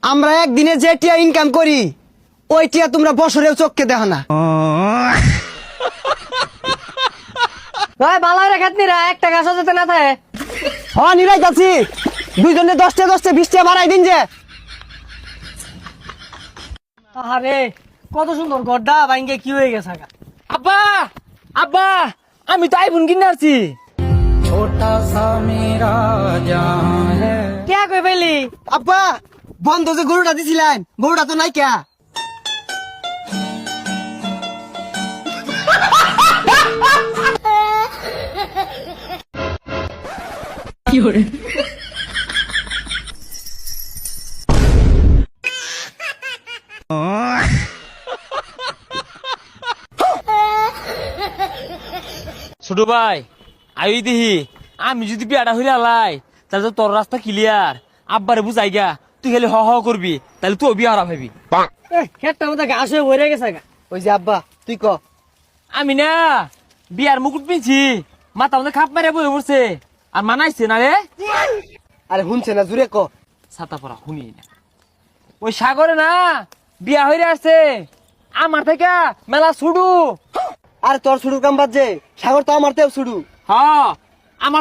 আমরা একদিনে যে টিয়া ইনকাম করি ওই টিয়া তোমরা বছরেও চোখকে দেখো না। ভাই ভালো রেখাত নিরা একটা গাছ যেতে না থাকে। হ্যাঁ নিরাই যাচ্ছি, দুইজনে 10টা 20টা বাড়াই দিন যে। আরে কত সুন্দর গড্ডা ভাঙ্গে কি হয়ে গেছে গা। আব্বা আব্বা আমি তো আইফোন কিনে আসছি। কে কই পেলি? আব্বা বন্ধ যে গরুটা দিছিলেন গরুটা তো নাই কে। ছোট ভাই আই দিহি আমি যদি বিয়াটা হইলে আলাই তাহলে তো তোর রাস্তা ক্লিয়ার। আব্বারে বুঝাই গা, তুই খালি হ হ করবি, তাহলে তুই বিয়া হারা ভাবি। খেতটার মধ্যে ঘাস হয়ে ভরে গেছে গা। ওই যে আব্বা তুই ক। আমি না বিয়ার মুকুট পিনছি, মাথা মধ্যে খাপ মারে বই পড়ছে আর মানাইছে না রে। আরে শুনছে না জুড়ে ক। ছাতা পরা শুনি না। ওই সাগরে না বিয়া হইরে আসছে আমার থেকে মেলা ছুডু। আরে তোর শুরু কাম বাদ যে সাগর তো আমার তেও শুরু। হ আমার